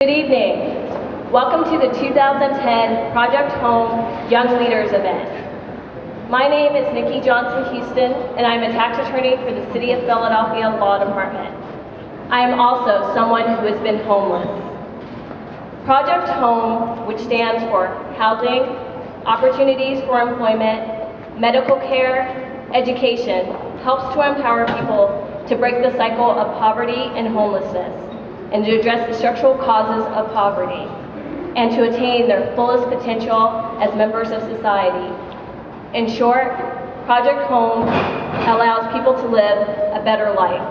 Good evening. Welcome to the 2010 Project Home Young Leaders event. My name is Nikki Johnson-Huston, and I'm a tax attorney for the City of Philadelphia Law Department. I am also someone who has been homeless. Project Home, which stands for Housing, Opportunities for Employment, Medical Care, Education, helps to empower people to break the cycle of poverty and homelessness, and to address the structural causes of poverty, and to attain their fullest potential as members of society. In short, Project Home allows people to live a better life.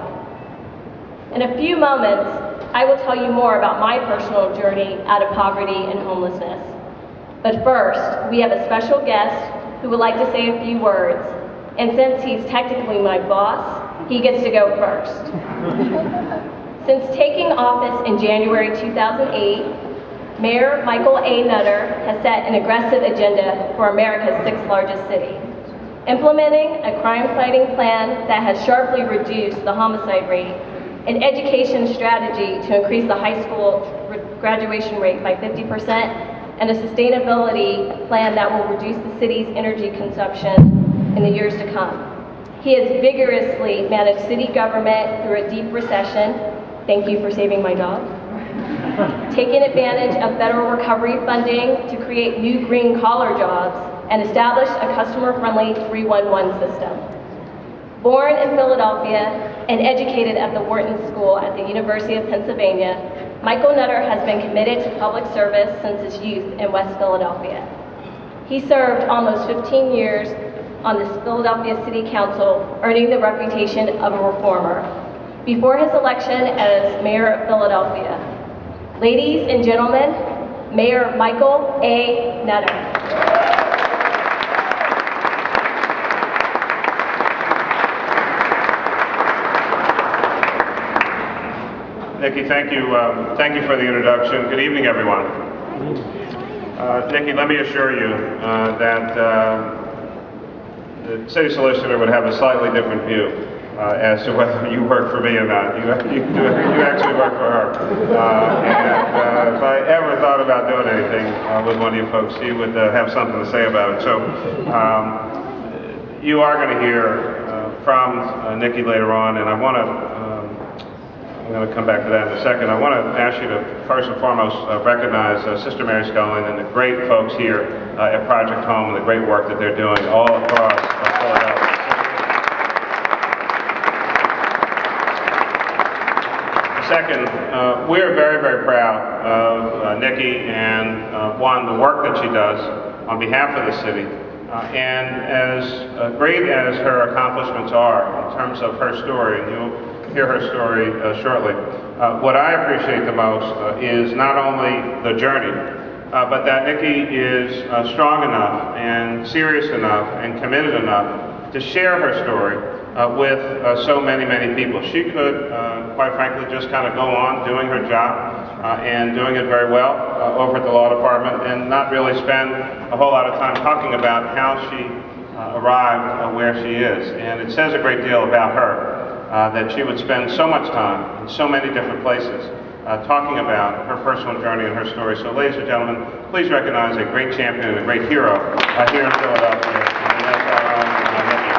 In a few moments, I will tell you more about my personal journey out of poverty and homelessness. But first, we have a special guest who would like to say a few words. And since he's technically my boss, he gets to go first. Since taking office in January 2008, Mayor Michael A. Nutter has set an aggressive agenda for America's sixth largest city, implementing a crime-fighting plan that has sharply reduced the homicide rate, an education strategy to increase the high school graduation rate by 50%, and a sustainability plan that will reduce the city's energy consumption in the years to come. He has vigorously managed city government through a deep recession. Thank you for saving my job. Taking advantage of federal recovery funding to create new green-collar jobs and establish a customer-friendly 311 system. Born in Philadelphia and educated at the Wharton School at the University of Pennsylvania, Michael Nutter has been committed to public service since his youth in West Philadelphia. He served almost 15 years on the Philadelphia City Council, earning the reputation of a reformer, before his election as Mayor of Philadelphia. Ladies and gentlemen, Mayor Michael A. Nutter. Nikki, thank you for the introduction. Good evening, everyone. Nikki, let me assure you that the city solicitor would have a slightly different view as to whether you work for me or not. You actually work for her. And if I ever thought about doing anything with one of you folks, she would have something to say about it. So you are going to hear from Nikki later on, and I'm going to come back to that in a second. I want to ask you to first and foremost recognize Sister Mary Sculling and the great folks here at Project Home and the great work that they're doing all across Philadelphia. Second, we're very, very proud of Nikki and the work that she does on behalf of the city. And as great as her accomplishments are in terms of her story, and you'll hear her story shortly, what I appreciate the most is not only the journey, but that Nikki is strong enough and serious enough and committed enough to share her story with so many, many people. She could, quite frankly, just kind of go on doing her job and doing it very well over at the law department and not really spend a whole lot of time talking about how she arrived where she is. And it says a great deal about her that she would spend so much time in so many different places talking about her personal journey and her story. So ladies and gentlemen, please recognize a great champion and a great hero here in Philadelphia. And that's our own Nikki.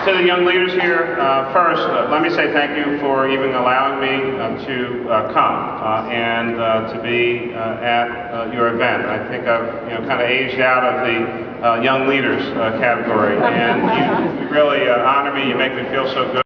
To the young leaders here, first, let me say thank you for even allowing me to come and to be at your event. I think I've kind of aged out of the young leaders category, and you really honor me. You make me feel so good.